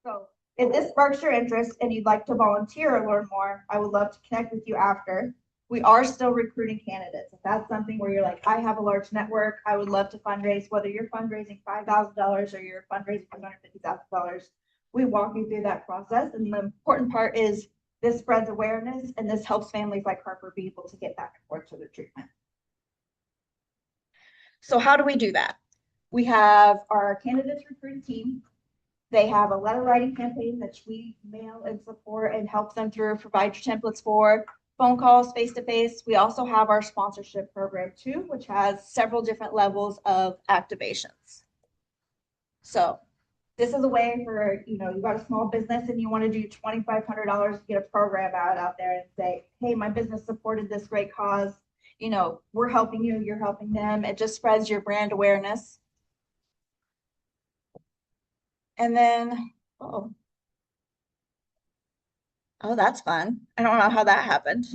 So if this sparks your interest and you'd like to volunteer or learn more, I would love to connect with you after. We are still recruiting candidates. If that's something where you're like, I have a large network, I would love to fundraise, whether you're fundraising $5,000 or you're fundraising $250,000, we walk you through that process. And the important part is this spreads awareness, and this helps families like Harper be able to get back and forth to their treatment. So how do we do that? We have our candidates recruiting team. They have a letter writing campaign that we mail and support and help them through, provide your templates for, phone calls, face-to-face. We also have our sponsorship program too, which has several different levels of activations. So this is a way for, you got a small business and you want to do $2,500 to get a program out there and say, hey, my business supported this great cause. We're helping you, you're helping them. It just spreads your brand awareness. And then, oh, that's fun. I don't know how that happened.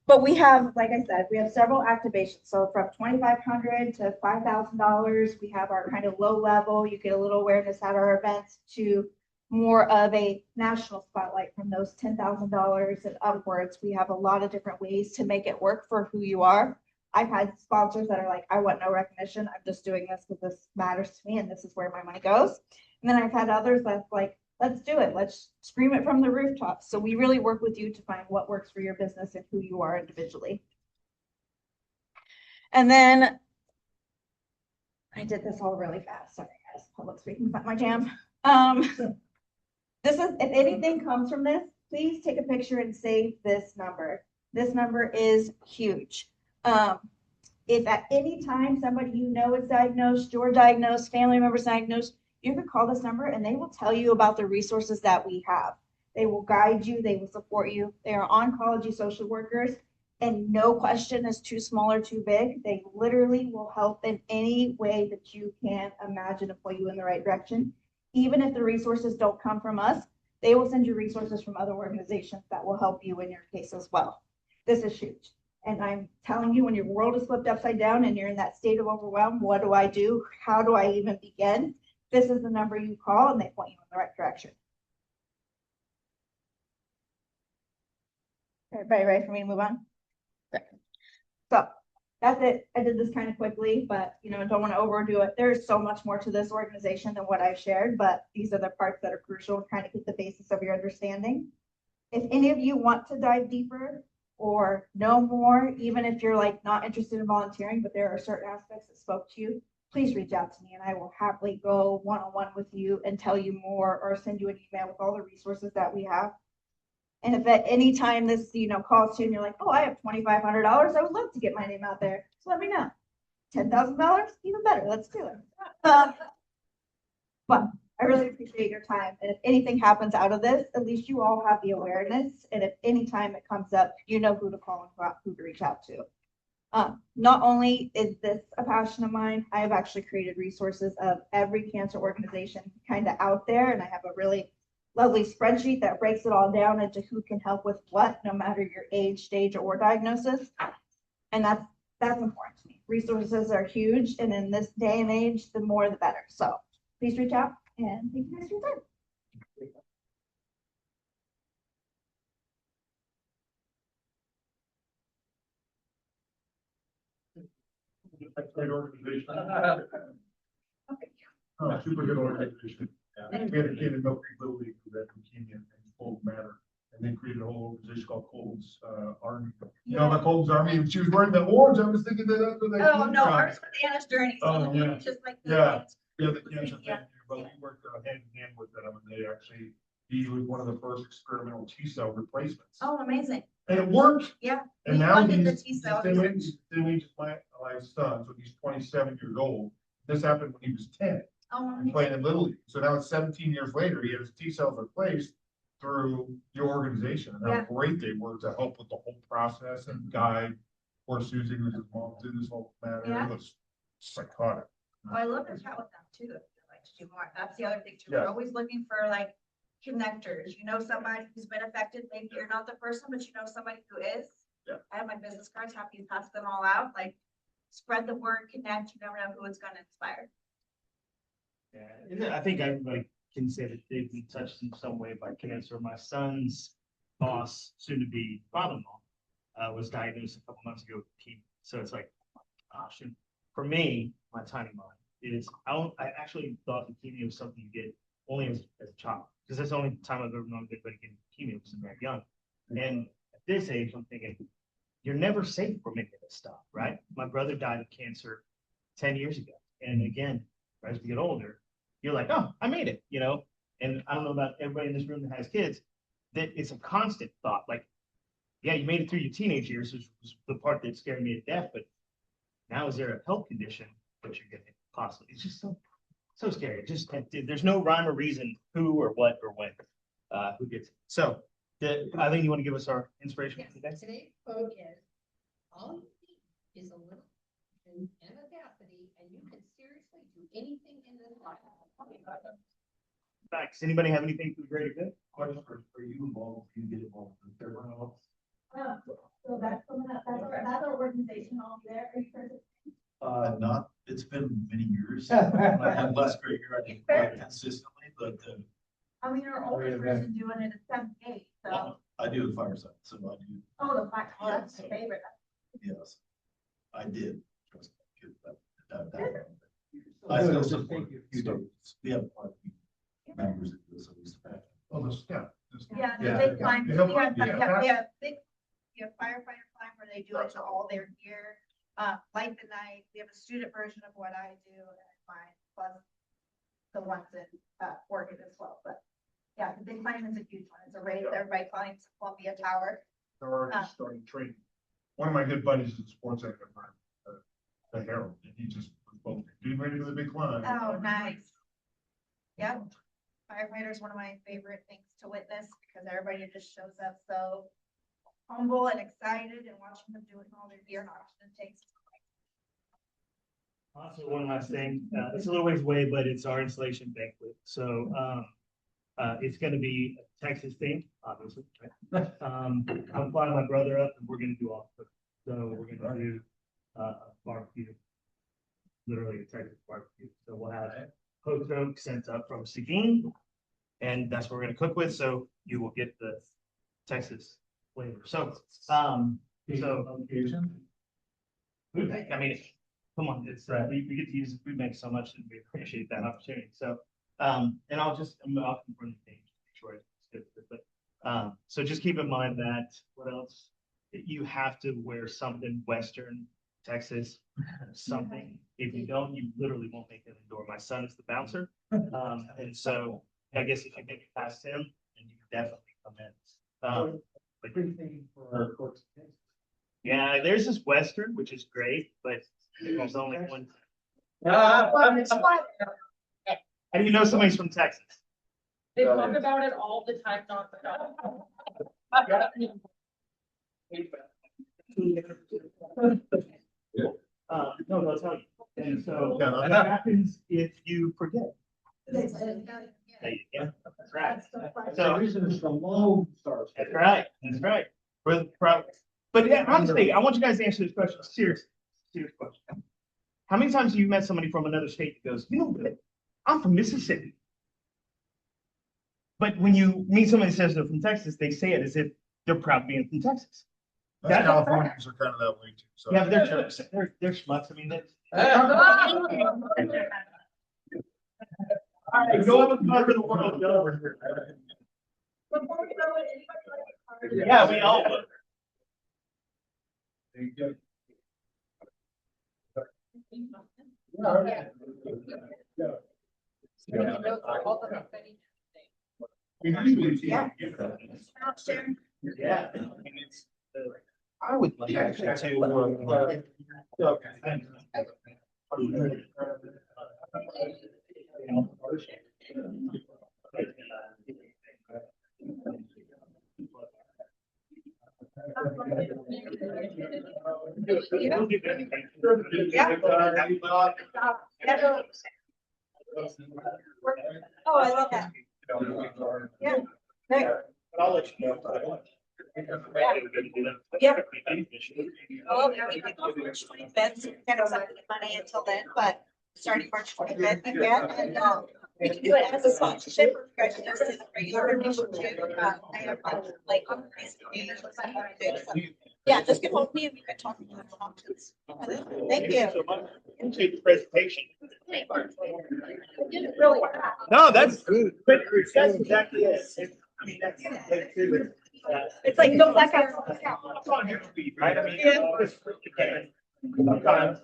But we have, like I said, we have several activations. So from $2,500 to $5,000, we have our kind of low level. You get a little awareness at our events, to more of a national spotlight from those $10,000 and upwards. We have a lot of different ways to make it work for who you are. I've had sponsors that are like, I want no recognition. I'm just doing this because this matters to me and this is where my money goes. And then I've had others that's like, let's do it. Let's scream it from the rooftops. So we really work with you to find what works for your business and who you are individually. And then I did this all really fast. Sorry, guys. Public speaking is not my jam. This is, if anything comes from this, please take a picture and save this number. This number is huge. If at any time somebody you know is diagnosed, you're diagnosed, family members diagnosed, you can call this number and they will tell you about the resources that we have. They will guide you, they will support you. They are oncology social workers, and no question is too small or too big. They literally will help in any way that you can imagine to point you in the right direction. Even if the resources don't come from us, they will send you resources from other organizations that will help you in your case as well. This is huge. And I'm telling you, when your world is flipped upside down and you're in that state of overwhelm, what do I do? How do I even begin? This is the number you call and they point you in the right direction. Everybody ready for me to move on? So that's it. I did this kind of quickly, but I don't want to overdo it. There's so much more to this organization than what I've shared, but these are the parts that are crucial to kind of get the basis of your understanding. If any of you want to dive deeper or know more, even if you're like not interested in volunteering, but there are certain aspects that spoke to you, please reach out to me and I will happily go one-on-one with you and tell you more or send you an email with all the resources that we have. And if at any time this, calls to you and you're like, oh, I have $2,500, I would love to get my name out there. So let me know. $10,000, even better. Let's do it. But I really appreciate your time. And if anything happens out of this, at least you all have the awareness. And if any time it comes up, you know who to call and who to reach out to. Not only is this a passion of mine, I have actually created resources of every cancer organization kind of out there. And I have a really lovely spreadsheet that breaks it all down into who can help with what, no matter your age, stage, or diagnosis. And that's important to me. Resources are huge. And in this day and age, the more, the better. So please reach out and thank you guys for your time. Great organization. Super good organization. We had a kid in Milk Creek Little League who had leukemia and cold matter, and they created a whole organization called Colton's Army. About Colton's Army, and she was wearing the orange. I was thinking that that's what they. Oh no, ours was Anna's journey. Oh yeah, just like the cancer thing. But we worked hand in hand with them, and he was one of the first experimental T-cell replacements. Oh, amazing. And it worked. Yeah. And now he's the T-cell. my son, so he's 27 years old. This happened when he was 10. Oh, Playing in Little League. So now it's 17 years later, he had his T-cells replaced through your organization, and how great they were to help with the whole process and guide poor Susie, who's his mom, through this whole matter. It was psychotic. Oh, I love to chat with them too, if you'd like to do more. That's the other thing too. We're always looking for like connectors. Somebody who's been affected. Maybe you're not the person, but somebody who is. Yeah. I have my business cards, happy to pass them all out. Like, spread the word, connect. You never know who it's going to inspire. Yeah, I think everybody can say that they've been touched in some way by cancer. My son's boss, soon to be father-in-law, was diagnosed a couple months ago with leukemia. So it's like, gosh, and for me, my tiny mind is I actually thought leukemia was something you get only as a child, because that's the only time I've ever known anybody getting leukemia was very young. And at this age, I'm thinking, you're never safe from any of this stuff, right? My brother died of cancer 10 years ago. And again, as we get older, you're like, oh, I made it, And I don't know about everybody in this room that has kids, that it's a constant thought. Like, yeah, you made it through your teenage years, which was the part that scared me to death. But now, is there a health condition that you're going to possibly? It's just so scary. There's no rhyme or reason who or what or when who gets it. So, Eileen, you want to give us our inspiration for today? Today's quote is, all you need is a little and audacity, and you can seriously do anything in this life. Thanks. Anybody have anything for the greater good? Question are you involved? Do you get involved in everyone else? So that's our organization all there. Are you present? Not, it's been many years. I had less great year, I think, quite consistently, but, Our oldest person doing it is 78, so. I do the fireside, so I do, Oh, the fact, that's my favorite. yes. I did. Trust me, I still support you. We have quite a few members of this, at least. Yeah, the big climb, we have firefighter climb where they do it to all their gear. Light the night, we have a student version of what I do and mine, plus the ones in Oregon as well, but yeah, the big climb is a huge one. It's a race, everybody climbs Columbia Tower. They're already starting training. One of my good buddies is a sports editor, the Herald, and he just, was getting ready for the big climb. Oh, nice. Yep. Firefighters, one of my favorite things to witness because everybody just shows up so humble and excited and watching them do it in all their gear and often it takes. Also, one last thing, it's a little ways away, but it's our installation banquet. So, it's gonna be Texas themed, obviously. Right? I'm flying my brother up and we're gonna do all, so we're gonna do, barbecue. Literally a Texas barbecue. So we'll have post oak sent up from Seguin. And that's what we're gonna cook with, so you will get the Texas flavor. So, food bank, I mean, come on, it's, we get to use the food bank so much and we appreciate that opportunity. So, and I'll confirm the thing, make sure it's good. But, so just keep in mind that, what else? You have to wear something Western Texas, something. If you don't, you literally won't make it indoor. My son is the bouncer. And so I guess if you make it past him, then you can definitely come in. Yeah, there's this Western, which is great, but there's only one. How do you know somebody's from Texas? They talk about it all the time, not the No, they'll tell you. And so what happens if you forget? Yeah, that's right. So Reasons the low starts. that's right. That's right. But yeah, honestly, I want you guys to answer this question. Serious question. How many times have you met somebody from another state that goes, you know what? I'm from Mississippi. But when you meet somebody that says they're from Texas, they say it as if they're proud being from Texas. Californians are kind of that way too. So. Yeah, but they're jerks. They're schmucks. I mean, that's. All right, go up and cover the world. Yeah, we all would. Yeah. I would like actually to. Oh, I love that. Yeah. But I'll let you know. Yeah. Oh, yeah, we can go March 25th. Kind of not money until then, but starting March 25th again, and we can do it as a sponsorship or you guys just as a regular donation too. I have like recently, yeah, just get hold of me and we can talk about the options. Thank you. Take the presentation. I did it really well. No, that's good. But that's exactly it. I mean, that's. It's like no blackout. Right? I mean, sometimes,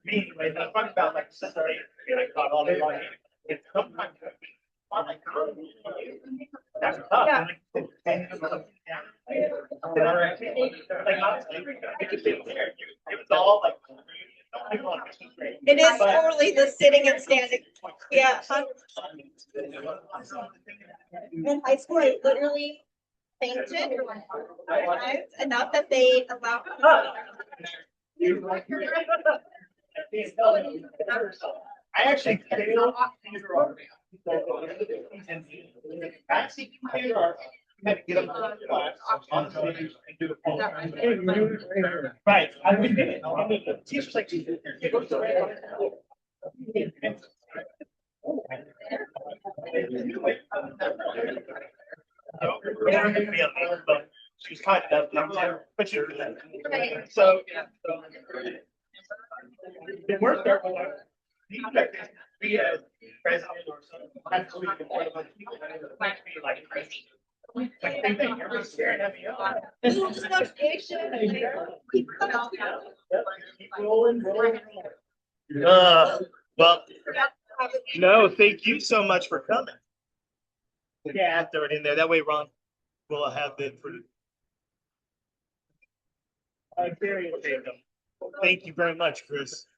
me, when I talk about like Saturday, and I got all day long, it's sometimes. That's tough. Yeah. Like, honestly, I could sit there, it was all like. It is totally the sitting and standing. Yeah. In high school, I literally fainted enough that they allowed. I actually. Had to get up on stage and do the. Right, we did it. I mean, the teacher's like, she was kind enough, but she. So. It worked there. We had president or something. Like crazy. Everybody's staring at me. Well, no, thank you so much for coming. Yeah, throw it in there. That way, Ron will have it for. Thank you very much, Chris.